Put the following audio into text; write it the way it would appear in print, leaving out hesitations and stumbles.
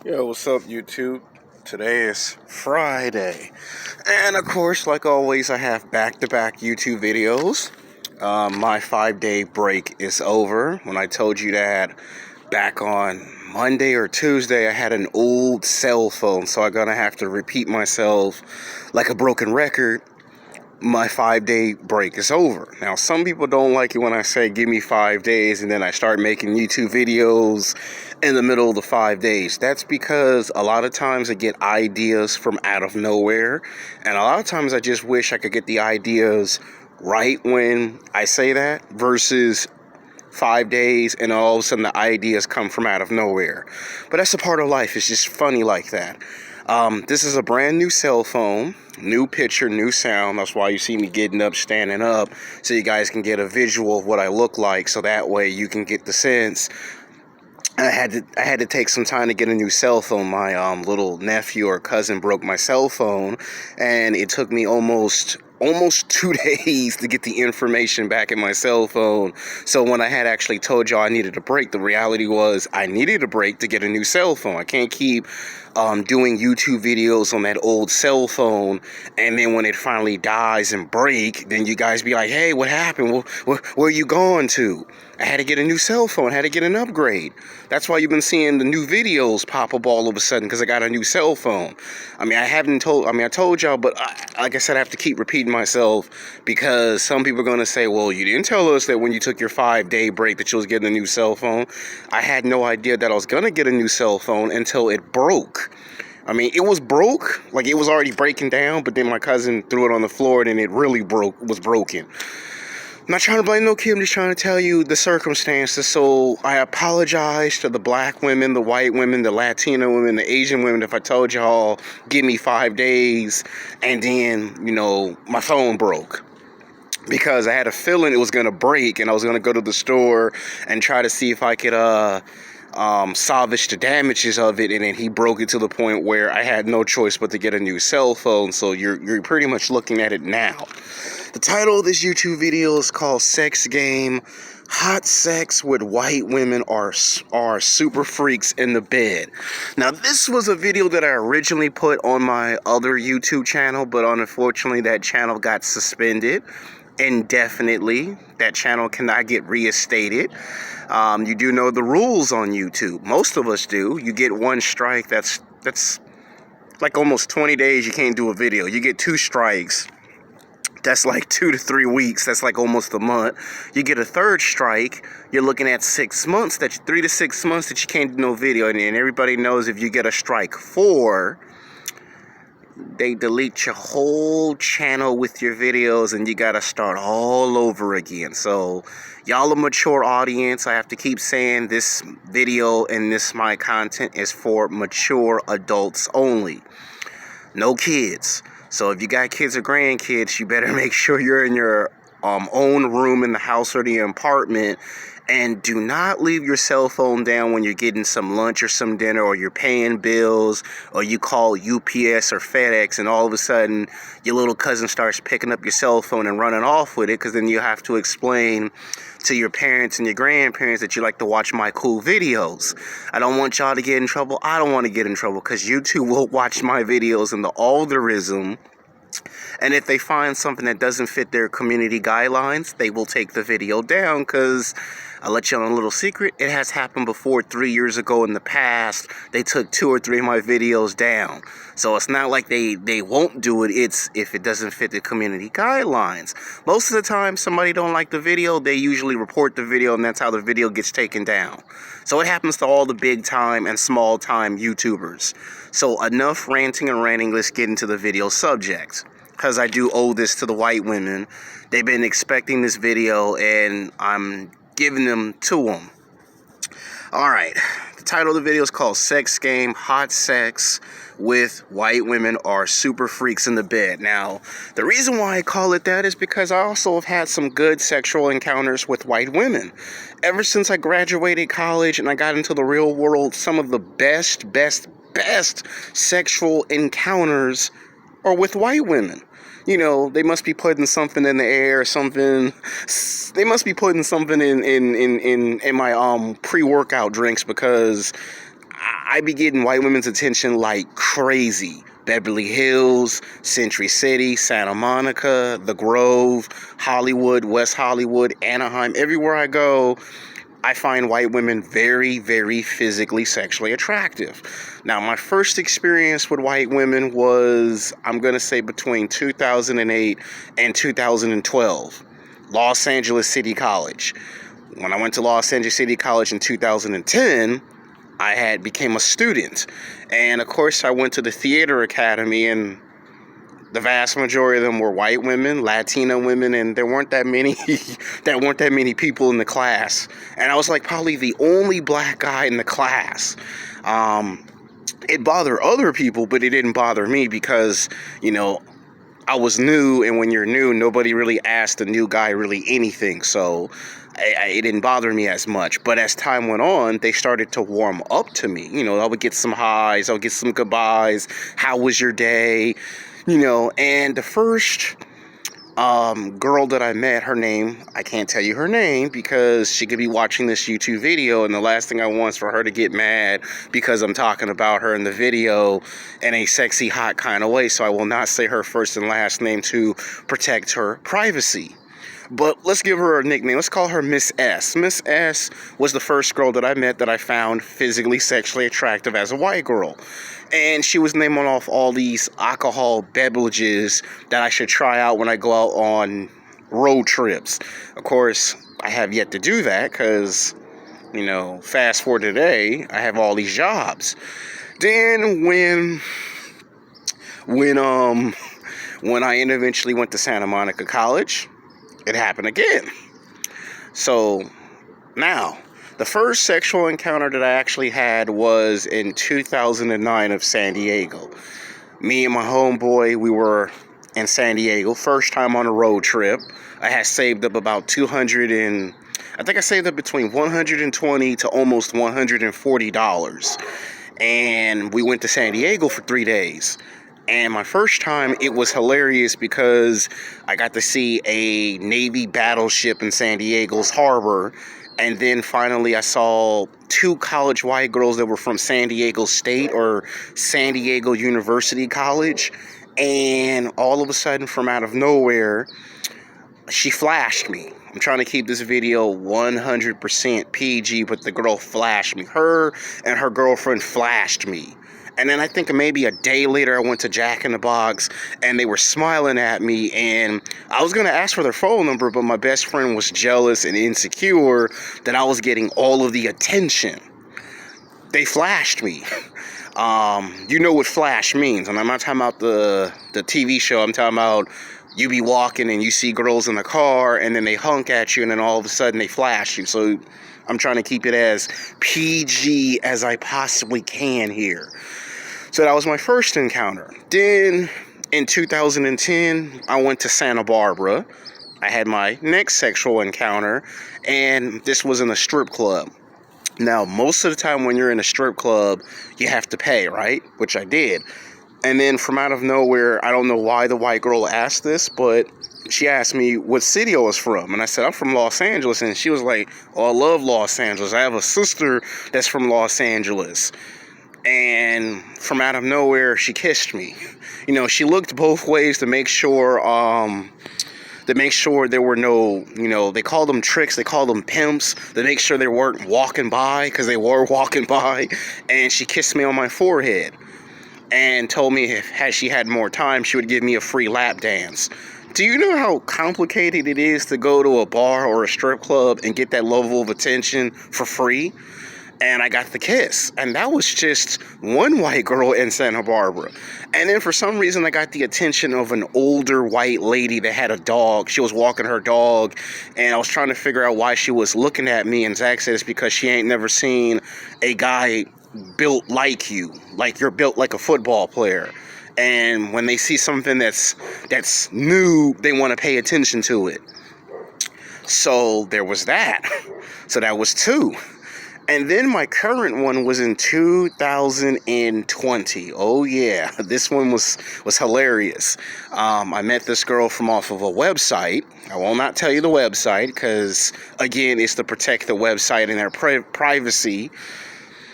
Yo, what's up, YouTube? Today is Friday. And of course, like always, I have back-to-back YouTube videos. My 5-day break is over. When I told you that back on Monday or Tuesday, I had an old cell phone, so I'm gonna have to repeat myself like a broken record. My 5-day break is over. Now, some people don't like it when I say give me 5 days and then I start making YouTube videos in the middle of the 5 days. That's because a lot of times I get ideas from out of nowhere, and a lot of times I just wish I could get the ideas right when I say that versus 5 days and all of a sudden the ideas come from out of nowhere. But that's a part of life. It's just funny like that. This is a brand new cell phone, new picture, new sound. That's why you see me getting up, standing up, so you guys can get a visual of what I look like, so that way you can get the sense. I had to take some time to get a new cell phone. My little nephew or cousin broke my cell phone, and it took me almost 2 days to get the information back in my cell phone. So when I had actually told y'all I needed a break, the reality was I needed a break to get a new cell phone. I can't keep doing YouTube videos on that old cell phone, and then when it finally dies and break, then you guys be like, hey, what happened? Where are you going to? I had to get a new cell phone. I had to get an upgrade. That's why you've been seeing the new videos pop up all of a sudden, because I got a new cell phone. I told y'all, but like I said, I have to keep repeating myself, because some people are going to say, well, you didn't tell us that when you took your 5-day break that you was getting a new cell phone. I had no idea that I was going to get a new cell phone until it broke. I mean, it was broke, like it was already breaking down, but then my cousin threw it on the floor and it really was broken. I'm not trying to blame no kid, I'm just trying to tell you the circumstances. So I apologize to the black women, the white women, the Latino women, the Asian women if I told y'all, give me 5 days, and then, my phone broke. Because I had a feeling it was going to break, and I was going to go to the store and try to see if I could salvage the damages of it, and then he broke it to the point where I had no choice but to get a new cell phone. So you're pretty much looking at it now. The title of this YouTube video is called Sex Game. Hot sex with white women are super freaks in the bed. Now, this was a video that I originally put on my other YouTube channel, but unfortunately that channel got suspended indefinitely. That channel cannot get reinstated. You do know the rules on YouTube. Most of us do. You get one strike, that's like almost 20 days you can't do a video. You get 2 strikes, that's like 2 to 3 weeks. That's like almost a month. You get a 3rd strike, you're looking at 6 months. That's 3 to 6 months that you can't do no video. And everybody knows if you get a strike 4, they delete your whole channel with your videos, and you gotta start all over again. So y'all a mature audience. I have to keep saying this video and my content is for mature adults only. No kids. So if you got kids or grandkids, you better make sure you're in your own room in the house or the apartment, and do not leave your cell phone down when you're getting some lunch or some dinner, or you're paying bills, or you call UPS or FedEx, and all of a sudden your little cousin starts picking up your cell phone and running off with it, because then you have to explain to your parents and your grandparents that you like to watch my cool videos. I don't want y'all to get in trouble. I don't want to get in trouble, because YouTube will watch my videos in the algorithm, and if they find something that doesn't fit their community guidelines, they will take the video down. Because I'll let you on a little secret, it has happened before. 3 years ago in the past, they took 2 or 3 of my videos down. So it's not like they won't do it. It's if it doesn't fit the community guidelines. Most of the time, somebody don't like the video, they usually report the video, and that's how the video gets taken down. So it happens to all the big time and small time YouTubers. So enough ranting and ranting, let's get into the video subject, because I do owe this to the white women. They've been expecting this video, and I'm giving them to them. Alright, the title of the video is called Sex Game. Hot sex with white women are super freaks in the bed. Now, the reason why I call it that is because I also have had some good sexual encounters with white women. Ever since I graduated college and I got into the real world, some of the best sexual encounters are with white women. They must be putting something in the air, something. They must be putting something in my pre-workout drinks, because I be getting white women's attention like crazy. Beverly Hills, Century City, Santa Monica, The Grove, Hollywood, West Hollywood, Anaheim. Everywhere I go, I find white women very, very physically, sexually attractive. Now, my first experience with white women was, I'm going to say, between 2008 and 2012. Los Angeles City College. When I went to Los Angeles City College in 2010, I had became a student. And of course, I went to the theater academy, and the vast majority of them were white women, Latina women, and there weren't that many people in the class. And I was like probably the only black guy in the class. It bothered other people, but it didn't bother me because, I was new, and when you're new, nobody really asked the new guy really anything, so it didn't bother me as much. But as time went on, they started to warm up to me. I would get some highs, I would get some goodbyes. How was your day? And the first girl that I met, her name, I can't tell you her name because she could be watching this YouTube video, and the last thing I want is for her to get mad because I'm talking about her in the video in a sexy, hot kind of way. So I will not say her first and last name to protect her privacy. But let's give her a nickname. Let's call her Miss S. Miss S was the first girl that I met that I found physically, sexually attractive as a white girl. And she was naming off all these alcohol beverages that I should try out when I go out on road trips. Of course, I have yet to do that because, fast forward today, I have all these jobs. Then when I eventually went to Santa Monica College, it happened again. So now, the first sexual encounter that I actually had was in 2009 of San Diego. Me and my homeboy, we were in San Diego, first time on a road trip. I had saved up about I think I saved up between $120 to almost $140. And we went to San Diego for 3 days. And my first time, it was hilarious because I got to see a Navy battleship in San Diego's harbor. And then finally, I saw 2 college white girls that were from San Diego State or San Diego University College. And all of a sudden, from out of nowhere, she flashed me. I'm trying to keep this video 100% PG, but the girl flashed me. Her and her girlfriend flashed me. And then I think maybe a day later, I went to Jack in the Box, and they were smiling at me, and I was going to ask for their phone number, but my best friend was jealous and insecure that I was getting all of the attention. They flashed me. You know what flash means, and I'm not talking about the TV show. I'm talking about you be walking, and you see girls in the car, and then they honk at you, and then all of a sudden, they flash you. So I'm trying to keep it as PG as I possibly can here. So that was my first encounter. Then in 2010, I went to Santa Barbara. I had my next sexual encounter, and this was in a strip club. Now, most of the time when you're in a strip club, you have to pay, right? Which I did. And then from out of nowhere, I don't know why the white girl asked this, but she asked me what city I was from. And I said, I'm from Los Angeles. And she was like, oh, I love Los Angeles. I have a sister that's from Los Angeles. And from out of nowhere, she kissed me. She looked both ways to make sure there were no, they called them tricks, they called them pimps, to make sure they weren't walking by, because they were walking by. And she kissed me on my forehead and told me if she had more time, she would give me a free lap dance. Do you know how complicated it is to go to a bar or a strip club and get that level of attention for free? And I got the kiss. And that was just one white girl in Santa Barbara. And then for some reason, I got the attention of an older white lady that had a dog. She was walking her dog. And I was trying to figure out why she was looking at me. And Zach said it's because she ain't never seen a guy built like you. Like you're built like a football player. And when they see something that's new, they want to pay attention to it. So there was that. So that was 2. And then my current one was in 2020. Oh yeah, this one was hilarious. I met this girl from off of a website. I will not tell you the website because, again, it's to protect the website and their privacy.